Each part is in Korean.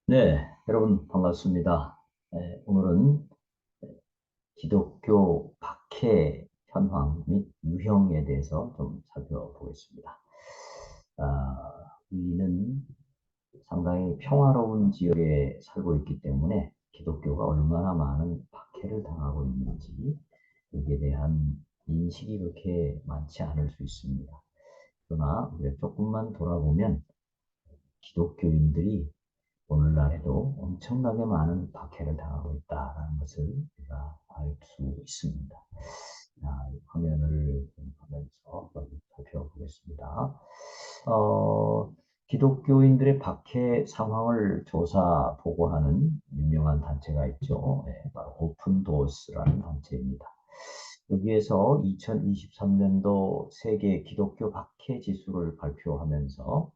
네, 여러분 반갑습니다. 오늘은 기독교 박해 현황 및 유형에 대해서 좀 살펴보겠습니다. 우리는 상당히 평화로운 지역에 살고 있기 때문에 기독교가 얼마나 많은 박해를 당하고 있는지 여기에 대한 인식이 그렇게 많지 않을 수 있습니다. 그러나 우리가 조금만 돌아보면 기독교인들이 오늘날에도 엄청나게 많은 박해를 당하고 있다는 것을 우리가 알 수 있습니다. 이 화면을 보면서 살펴보겠습니다. 어, 기독교인들의 박해 상황을 조사 보고하는 유명한 단체가 있죠. 바로 오픈도어스라는 단체입니다. 여기에서 2023년도 세계 기독교 박해 지수를 발표하면서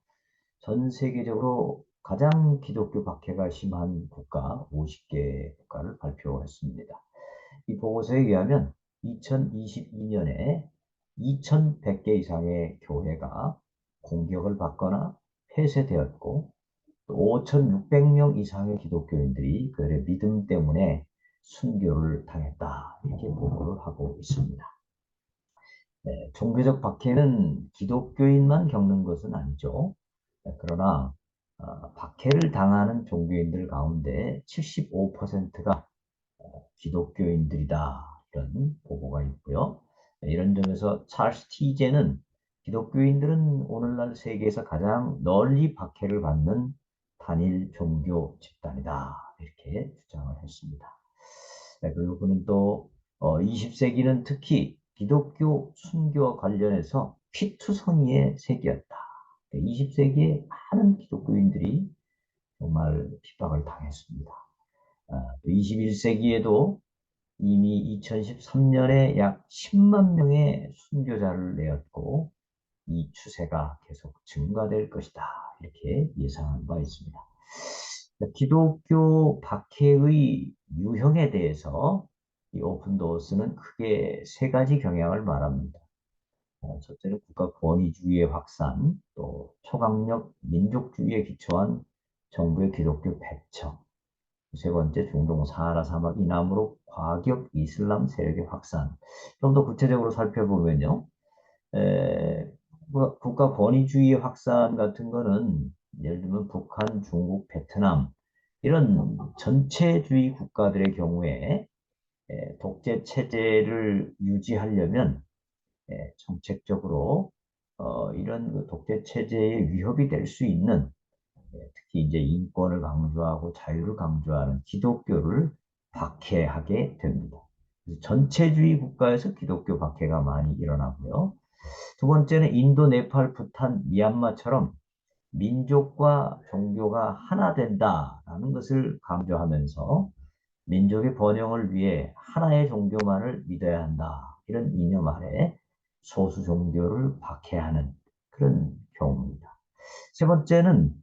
전 세계적으로 가장 기독교 박해가 심한 국가 50개 국가를 발표했습니다. 이 보고서에 의하면 2022년에 2100개 이상의 교회가 공격을 받거나 폐쇄되었고, 또 5600명 이상의 기독교인들이 그들의 믿음 때문에 순교를 당했다. 이렇게 보고를 하고 있습니다. 네, 종교적 박해는 기독교인만 겪는 것은 아니죠. 그러나 박해를 당하는 종교인들 가운데 75%가 기독교인들이다. 이런 보고가 있고요. 이런 점에서 찰스 티제는 기독교인들은 오늘날 세계에서 가장 널리 박해를 받는 단일 종교 집단이다. 이렇게 주장을 했습니다. 그리고 그는 또 20세기는 특히 기독교 순교와 관련해서 피투성이의 세기였다. 20세기에 많은 기독교인들이 정말 핍박을 당했습니다. 21세기에도 이미 2013년에 약 10만 명의 순교자를 내었고 이 추세가 계속 증가될 것이다. 이렇게 예상한 바 있습니다. 기독교 박해의 유형에 대해서 이 오픈도어스는 크게 세 가지 경향을 말합니다. 첫째는 국가 권위주의의 확산, 또 초강력 민족주의에 기초한 정부의 기독교 배척, 세 번째 중동 사하라 사막 이남으로 과격 이슬람 세력의 확산. 좀 더 구체적으로 살펴보면요. 에, 국가 권위주의의 확산 같은 거는 예를 들면 북한, 중국, 베트남 이런 전체주의 국가들의 경우에 독재 체제를 유지하려면 정책적으로 이런 그 독재 체제의 위협이 될 수 있는 특히 이제 인권을 강조하고 자유를 강조하는 기독교를 박해하게 됩니다. 그래서 전체주의 국가에서 기독교 박해가 많이 일어나고요. 두 번째는 인도, 네팔, 부탄, 미얀마처럼 민족과 종교가 하나 된다라는 것을 강조하면서 민족의 번영을 위해 하나의 종교만을 믿어야 한다. 이런 이념 아래 소수 종교를 박해하는 그런 경우입니다. 세 번째는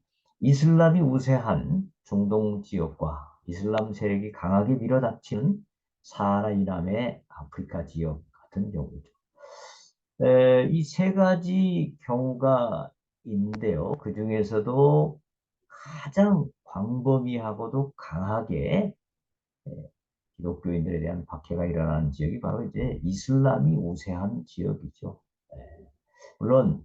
이슬람이 우세한 중동 지역과 이슬람 세력이 강하게 밀어닥치는 사하라 이남의 아프리카 지역 같은 경우죠. 이 세 가지 경우가 있는데요. 그 중에서도 가장 광범위하고도 강하게 기독교인들에 대한 박해가 일어나는 지역이 바로 이제 이슬람이 우세한 지역이죠. 물론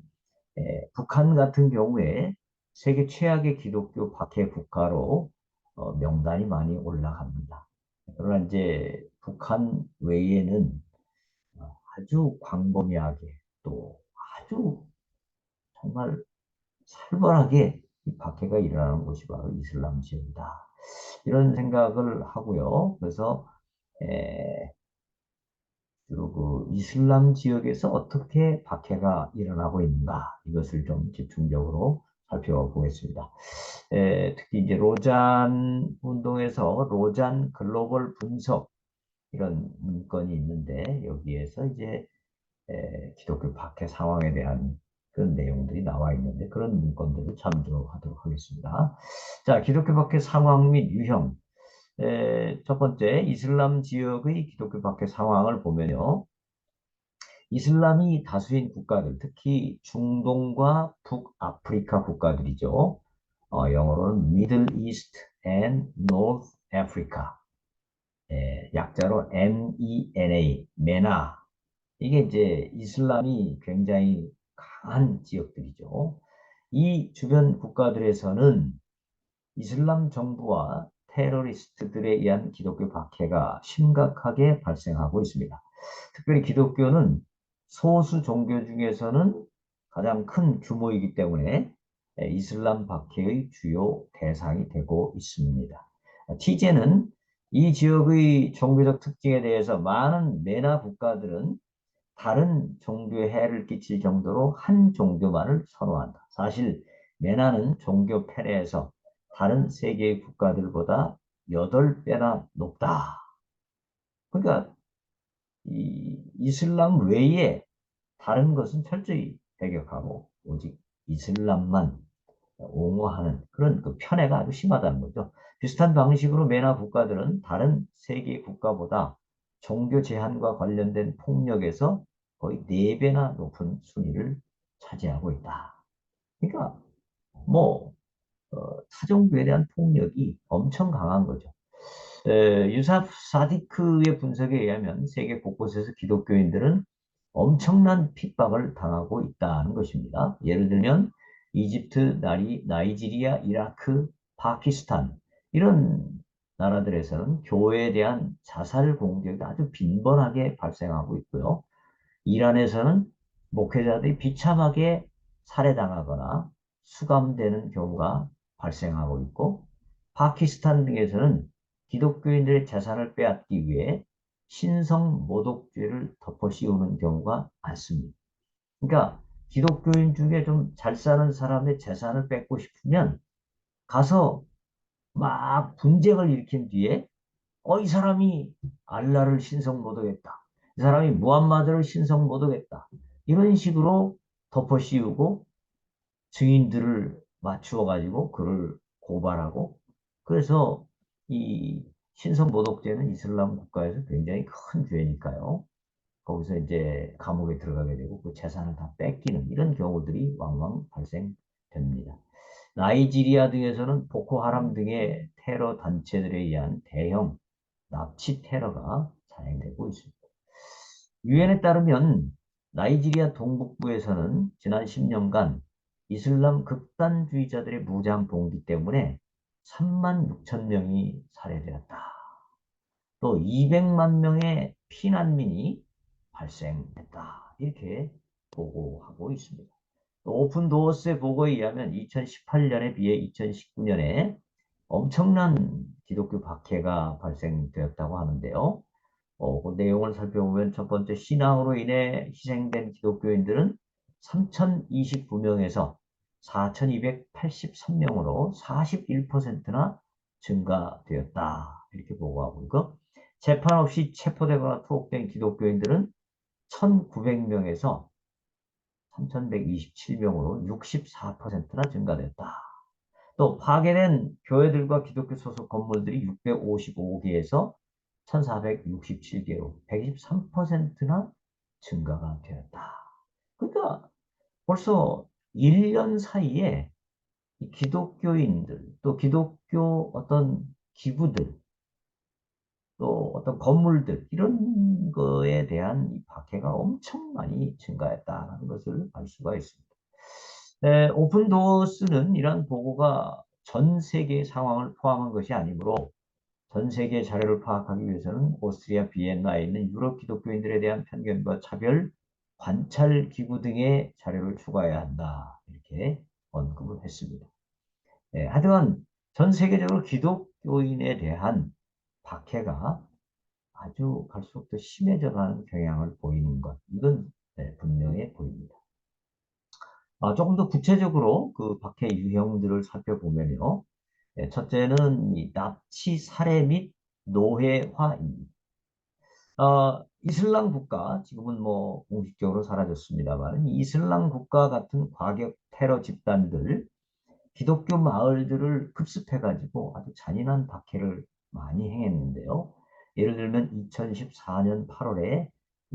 북한 같은 경우에 세계 최악의 기독교 박해 국가로 명단이 많이 올라갑니다. 그러나 이제 북한 외에는 아주 광범위하게 또 아주 정말 살벌하게 이 박해가 일어나는 곳이 바로 이슬람 지역이다. 이런 생각을 하고요. 그래서 주로 그 이슬람 지역에서 어떻게 박해가 일어나고 있는가 이것을 좀 집중적으로 살펴보겠습니다. 특히 이제 로잔 운동에서 로잔 글로벌 분석 이런 문건이 있는데 여기에서 이제 기독교 박해 상황에 대한 그런 내용들이 나와 있는데 그런 문건들을 참조하도록 하겠습니다. 자, 기독교 박해 상황 및 유형. 첫 번째, 이슬람 지역의 기독교 박해 상황을 보면요. 이슬람이 다수인 국가들, 특히 중동과 북아프리카 국가들이죠. 영어로는 Middle East and North Africa. 약자로 MENA, 메나. 이게 이제 이슬람이 굉장히 강한 지역들이죠. 이 주변 국가들에서는 이슬람 정부와 테러리스트들에 의한 기독교 박해가 심각하게 발생하고 있습니다. 특별히 기독교는 소수 종교 중에서는 가장 큰 규모이기 때문에 이슬람 박해의 주요 대상이 되고 있습니다. 티제는 이 지역의 종교적 특징에 대해서 많은 메나 국가들은 다른 종교에 해를 끼칠 정도로 한 종교만을 선호한다. 사실 메나는 종교 폐해에서 다른 세계의 국가들보다 8배나 높다. 그러니까 이 이슬람 외에 다른 것은 철저히 배격하고 오직 이슬람만 옹호하는 그런 그 편애가 아주 심하다는 거죠. 비슷한 방식으로 메나 국가들은 다른 세계 국가보다 종교 제한과 관련된 폭력에서 거의 4배나 높은 순위를 차지하고 있다. 그러니까 뭐 타종교에 대한 폭력이 엄청 강한 거죠. 유사 사디크의 분석에 의하면 세계 곳곳에서 기독교인들은 엄청난 핍박을 당하고 있다는 것입니다. 예를 들면 이집트, 나이지리아, 이라크, 파키스탄 이런 나라들에서는 교회에 대한 자살 공격이 아주 빈번하게 발생하고 있고요. 이란에서는 목회자들이 비참하게 살해당하거나 수감되는 경우가 발생하고 있고, 파키스탄 등에서는 기독교인들의 재산을 빼앗기 위해 신성 모독죄를 덮어씌우는 경우가 많습니다. 그러니까 기독교인 중에 좀 잘 사는 사람의 재산을 뺏고 싶으면 가서 막 분쟁을 일으킨 뒤에 이 사람이 알라를 신성 모독했다. 이 사람이 무함마드를 신성 모독했다. 이런 식으로 덮어씌우고 증인들을 맞추어 가지고 그를 고발하고 그래서 이 신성 모독죄는 이슬람 국가에서 굉장히 큰 죄니까요. 거기서 이제 감옥에 들어가게 되고 그 재산을 다 뺏기는 이런 경우들이 왕왕 발생됩니다. 나이지리아 등에서는 보코하람 등의 테러 단체들에 의한 대형 납치 테러가 자행되고 있습니다. 유엔에 따르면 나이지리아 동북부에서는 지난 10년간 이슬람 극단주의자들의 무장 봉기 때문에 3만 6천 명이 살해되었다. 또 200만 명의 피난민이 발생했다. 이렇게 보고하고 있습니다. 오픈 도어스의 보고에 의하면 2018년에 비해 2019년에 엄청난 기독교 박해가 발생되었다고 하는데요. 그 내용을 살펴보면 첫 번째 신앙으로 인해 희생된 기독교인들은 3,029명에서 4,283명으로 41%나 증가되었다. 이렇게 보고하고 있고 재판 없이 체포되거나 투옥된 기독교인들은 1,900명에서 3,127명으로 64%나 증가됐다. 또 파괴된 교회들과 기독교 소속 건물들이 655개에서 1467개로 123%나 증가가 되었다. 그러니까 벌써 1년 사이에 기독교인들, 또 기독교 어떤 기구들, 또 어떤 건물들, 이런 거에 대한 이 박해가 엄청 많이 증가했다는 것을 알 수가 있습니다. 오픈도어스는 이러한 보고가 전 세계 상황을 포함한 것이 아니므로 전 세계 자료를 파악하기 위해서는 오스트리아 비엔나에 있는 유럽 기독교인들에 대한 편견과 차별, 관찰 기구 등의 자료를 추가해야 한다. 이렇게 언급을 했습니다. 하여간 전 세계적으로 기독교인에 대한 박해가 아주 갈수록 더 심해져가는 경향을 보이는 것. 이건 분명해 보입니다. 조금 더 구체적으로 그 박해 유형들을 살펴보면요. 첫째는 이 납치, 살해 및 노예화입니다. 이슬람 국가, 지금은 뭐 공식적으로 사라졌습니다만, 이슬람 국가 같은 과격 테러 집단들, 기독교 마을들을 급습해가지고 아주 잔인한 박해를 많이 행했는데요. 예를 들면 2014년 8월에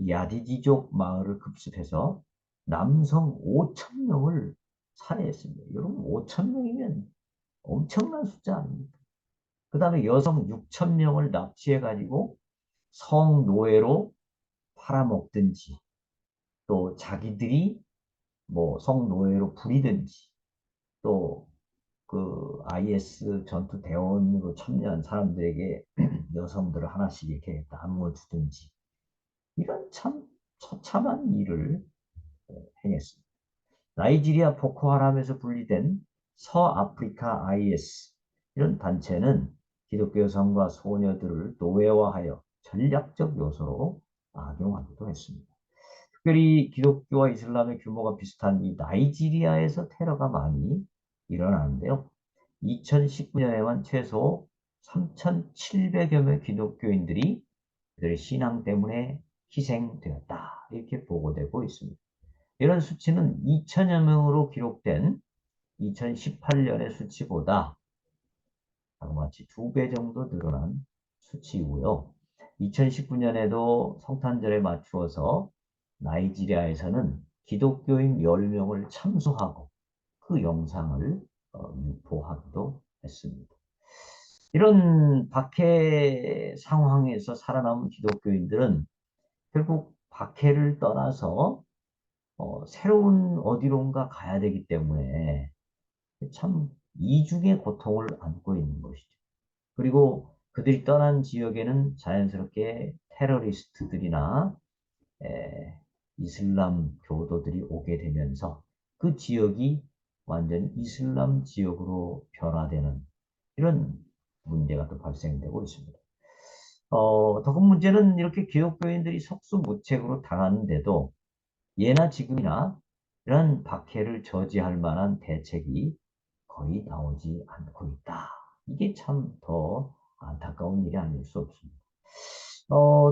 야디디족 마을을 급습해서 남성 5천 명을 살해했습니다. 여러분 5천 명이면 엄청난 숫자 아닙니까? 그 다음에 여성 6천 명을 납치해가지고 성노예로 팔아먹든지 또 자기들이 뭐 성노예로 부리든지 또 그 IS 전투 대원으로 참여한 사람들에게 여성들을 하나씩 이렇게 나누어 주든지 이런 참 처참한 일을 행했습니다. 나이지리아 보코하람에서 분리된 서아프리카 IS 이런 단체는 기독교 여성과 소녀들을 노예화하여 전략적 요소로 악용하기도 했습니다. 특별히 기독교와 이슬람의 규모가 비슷한 이 나이지리아에서 테러가 많이 일어나는데요. 2019년에만 최소 3,700여 명 기독교인들이 그들의 신앙 때문에 희생되었다. 이렇게 보고되고 있습니다. 이런 수치는 2천여 명으로 기록된 2018년의 수치보다 마치 2배 정도 늘어난 수치이고요. 2019년에도 성탄절에 맞추어서 나이지리아에서는 기독교인 10명을 참수하고 그 영상을 유포하기도 했습니다. 이런 박해 상황에서 살아남은 기독교인들은 결국 박해를 떠나서 새로운 어디론가 가야 되기 때문에 참 이중의 고통을 안고 있는 것이죠. 그리고 그들이 떠난 지역에는 자연스럽게 테러리스트들이나 에, 이슬람 교도들이 오게 되면서 그 지역이 완전히 이슬람 지역으로 변화되는 이런 문제가 또 발생되고 있습니다. 더 큰 문제는 이렇게 기독교인들이 속수무책으로 당하는데도 예나 지금이나 이런 박해를 저지할 만한 대책이 거의 나오지 않고 있다. 이게 참 더 안타까운 일이 아닐 수 없습니다.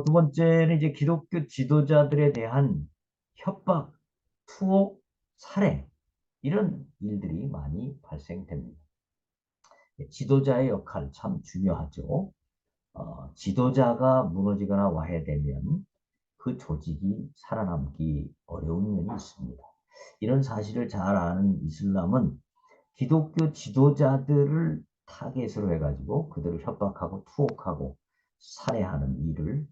두 번째는 이제 기독교 지도자들에 대한 협박, 투옥, 살해 이런 일들이 많이 발생됩니다. 지도자의 역할 참 중요하죠. 지도자가 무너지거나 와해되면 그 조직이 살아남기 어려운 면이 있습니다. 이런 사실을 잘 아는 이슬람은 기독교 지도자들을 타겟으로 해가지고 그들을 협박하고 투옥하고 살해하는 일을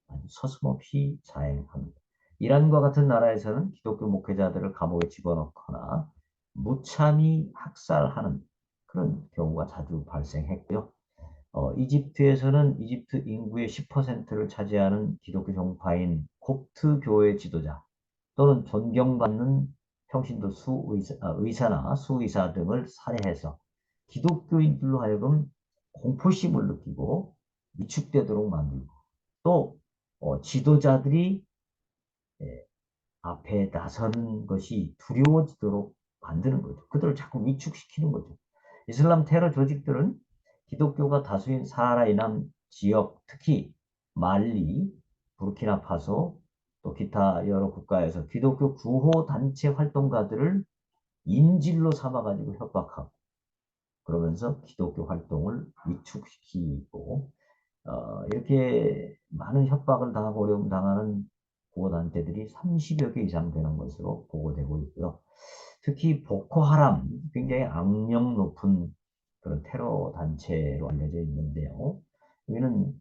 아주 서슴없이 자행합니다. 이란과 같은 나라에서는 기독교 목회자들을 감옥에 집어넣거나 무참히 학살하는 그런 경우가 자주 발생했고요. 이집트에서는 이집트 인구의 10%를 차지하는 기독교 종파인 콥트 교회 지도자 또는 존경받는 평신도 의사나 수의사 등을 살해해서 기독교인들로 하여금 공포심을 느끼고 위축되도록 만들고 또 지도자들이 예, 앞에 나서는 것이 두려워지도록 만드는 거죠. 그들을 자꾸 위축시키는 거죠. 이슬람 테러 조직들은 기독교가 다수인 사하라 이남 지역, 특히 말리, 부르키나파소, 또 기타 여러 국가에서 기독교 구호 단체 활동가들을 인질로 삼아가지고 협박하고 그러면서 기독교 활동을 위축시키고 이렇게 많은 협박을 당하고 어려움 당하는 구호단체들이 30여 개 이상 되는 것으로 보고되고 있고요. 특히 보코하람, 굉장히 악명 높은 그런 테러 단체로 알려져 있는데요. 여기는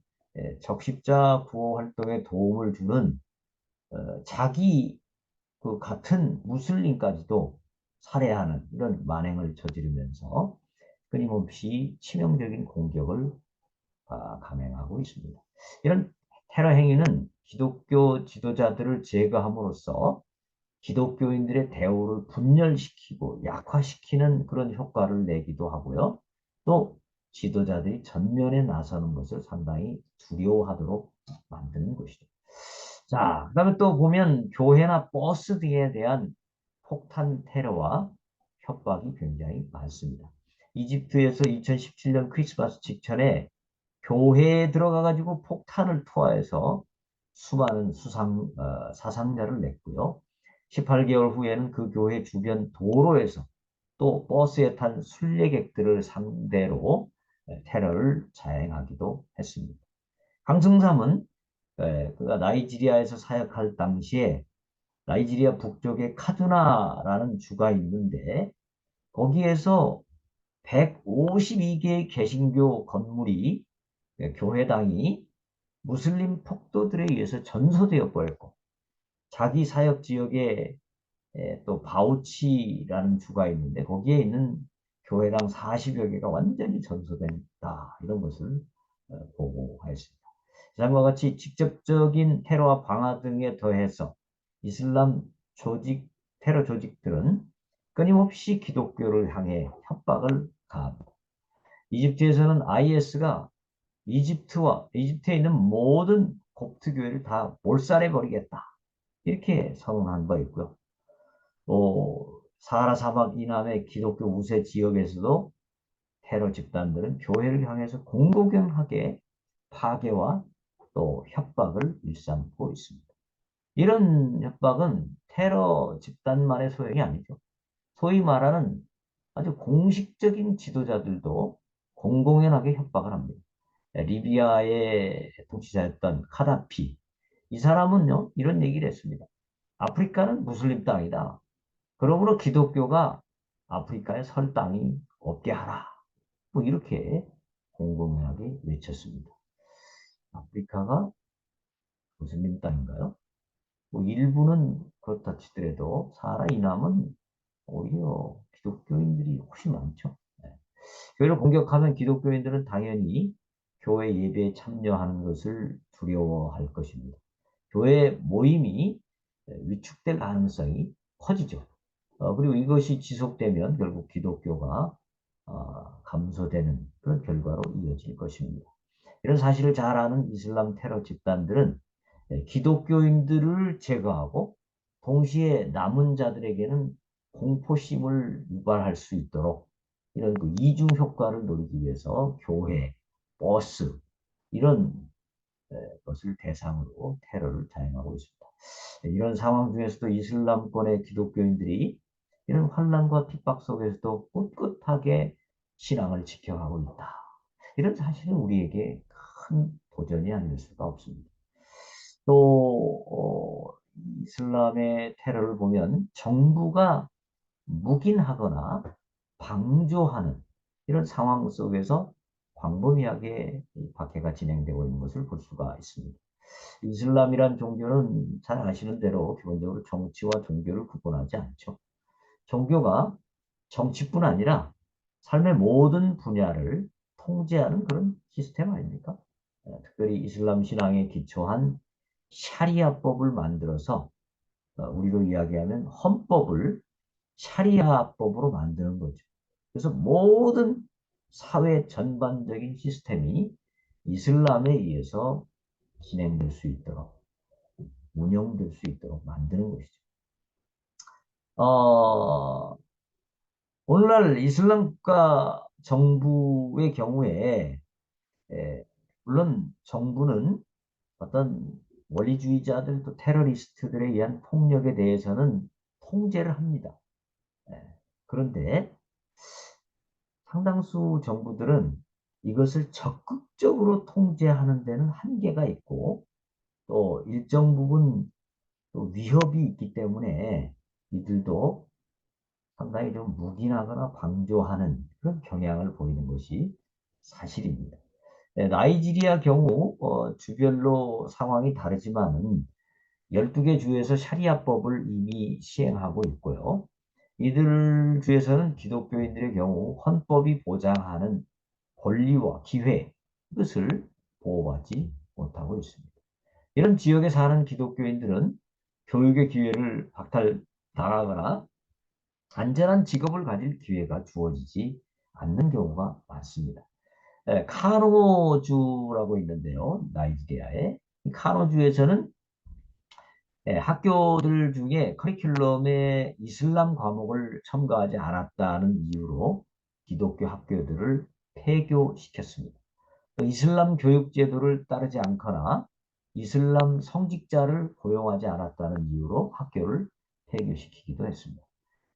적십자 구호 활동에 도움을 주는 자기 그 같은 무슬림까지도 살해하는 이런 만행을 저지르면서 끊임없이 치명적인 공격을 감행하고 있습니다. 이런 테러 행위는 기독교 지도자들을 제거함으로써 기독교인들의 대우를 분열시키고 약화시키는 그런 효과를 내기도 하고요. 또 지도자들이 전면에 나서는 것을 상당히 두려워하도록 만드는 것이죠. 자, 그다음에 또 보면 교회나 버스 등에 대한 폭탄 테러와 협박이 굉장히 많습니다. 이집트에서 2017년 크리스마스 직전에 교회에 들어가 가지고 폭탄을 투하해서 수많은 사상자를 냈고요. 18개월 후에는 그 교회 주변 도로에서 또 버스에 탄 순례객들을 상대로 테러를 자행하기도 했습니다. 강승삼은 그가 나이지리아에서 사역할 당시에 나이지리아 북쪽에 카두나라는 주가 있는데 거기에서 152개의 개신교 건물이, 교회당이 무슬림 폭도들에 의해서 전소되어 버렸고, 자기 사역 지역에 또 바우치라는 주가 있는데 거기에 있는 교회당 40여 개가 완전히 전소된다. 이런 것을 보고하였습니다. 이상과 같이 직접적인 테러와 방화 등에 더해서 이슬람 조직, 테러 조직들은 끊임없이 기독교를 향해 협박을 가합니다. 이집트에서는 IS가 이집트에 있는 모든 kop트 교회를 다 몰살해 버리겠다. 이렇게 선언한 바 있고요. 또 사하라 사막 이남의 기독교 우세 지역에서도 테러 집단들은 교회를 향해서 공공연하게 파괴와 또 협박을 일삼고 있습니다. 이런 협박은 테러 집단만의 소용이 아니죠. 소위 말하는 아주 공식적인 지도자들도 공공연하게 협박을 합니다. 리비아의 통치자였던 카다피. 이 사람은요, 이런 얘기를 했습니다. 아프리카는 무슬림 땅이다. 그러므로 기독교가 아프리카에 설 땅이 없게 하라. 뭐 이렇게 공공연하게 외쳤습니다. 아프리카가 무슬림 땅인가요? 뭐 일부는 그렇다 치더라도 사하라 이남은 오히려 기독교인들이 훨씬 많죠. 네. 교회를 공격하면 기독교인들은 당연히 교회 예배에 참여하는 것을 두려워할 것입니다. 교회 모임이 위축될 가능성이 커지죠. 그리고 이것이 지속되면 결국 기독교가 감소되는 그런 결과로 이어질 것입니다. 이런 사실을 잘 아는 이슬람 테러 집단들은 기독교인들을 제거하고 동시에 남은 자들에게는 공포심을 유발할 수 있도록 이런 그 이중 효과를 노리기 위해서 교회, 버스 이런 것을 대상으로 테러를 자행하고 있습니다. 이런 상황 중에서도 이슬람권의 기독교인들이 이런 환난과 핍박 속에서도 꿋꿋하게 신앙을 지켜가고 있다. 이런 사실은 우리에게 큰 도전이 아닐 수가 없습니다. 또 이슬람의 테러를 보면 정부가 묵인하거나 방조하는 이런 상황 속에서 광범위하게 박해가 진행되고 있는 것을 볼 수가 있습니다. 이슬람이란 종교는 잘 아시는 대로 기본적으로 정치와 종교를 구분하지 않죠. 종교가 정치뿐 아니라 삶의 모든 분야를 통제하는 그런 시스템 아닙니까? 특별히 이슬람 신앙에 기초한 샤리아법을 만들어서 우리로 이야기하면 헌법을 샤리아법으로 만드는 거죠. 그래서 모든 사회 전반적인 시스템이 이슬람에 의해서 진행될 수 있도록, 운영될 수 있도록 만드는 것이죠. 오늘날 이슬람 국가 정부의 경우에 물론 정부는 어떤 원리주의자들 또 테러리스트들에 의한 폭력에 대해서는 통제를 합니다. 그런데 상당수 정부들은 이것을 적극적으로 통제하는 데는 한계가 있고 또 일정 부분 또 위협이 있기 때문에 이들도 상당히 좀 묵인하거나 방조하는 그런 경향을 보이는 것이 사실입니다. 나이지리아 경우 주별로 상황이 다르지만 12개 주에서 샤리아법을 이미 시행하고 있고요. 이들 주에서는 기독교인들의 경우 헌법이 보장하는 권리와 기회, 이것을 보호받지 못하고 있습니다. 이런 지역에 사는 기독교인들은 교육의 기회를 박탈당하거나 안전한 직업을 가질 기회가 주어지지 않는 경우가 많습니다. 카노주라고 있는데요. 나이지리아에. 카노주에서는 학교들 중에 커리큘럼에 이슬람 과목을 첨가하지 않았다는 이유로 기독교 학교들을 폐교시켰습니다. 이슬람 교육 제도를 따르지 않거나 이슬람 성직자를 고용하지 않았다는 이유로 학교를 폐교시키기도 했습니다.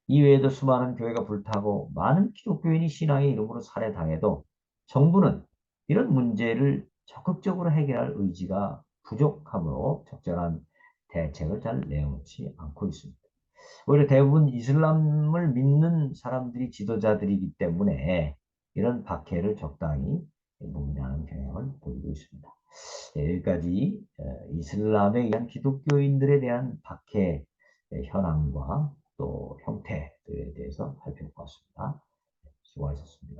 이외에도 수많은 교회가 불타고 많은 기독교인이 신앙의 이름으로 살해당해도 정부는 이런 문제를 적극적으로 해결할 의지가 부족하므로 적절한 대책을 잘 내놓지 않고 있습니다. 오히려 대부분 이슬람을 믿는 사람들이 지도자들이기 때문에 이런 박해를 적당히 무민하는 경향을 보이고 있습니다. 여기까지 이슬람에 의한 기독교인들에 대한 박해 현황과 또 형태들에 대해서 살펴보았습니다. 수고하셨습니다.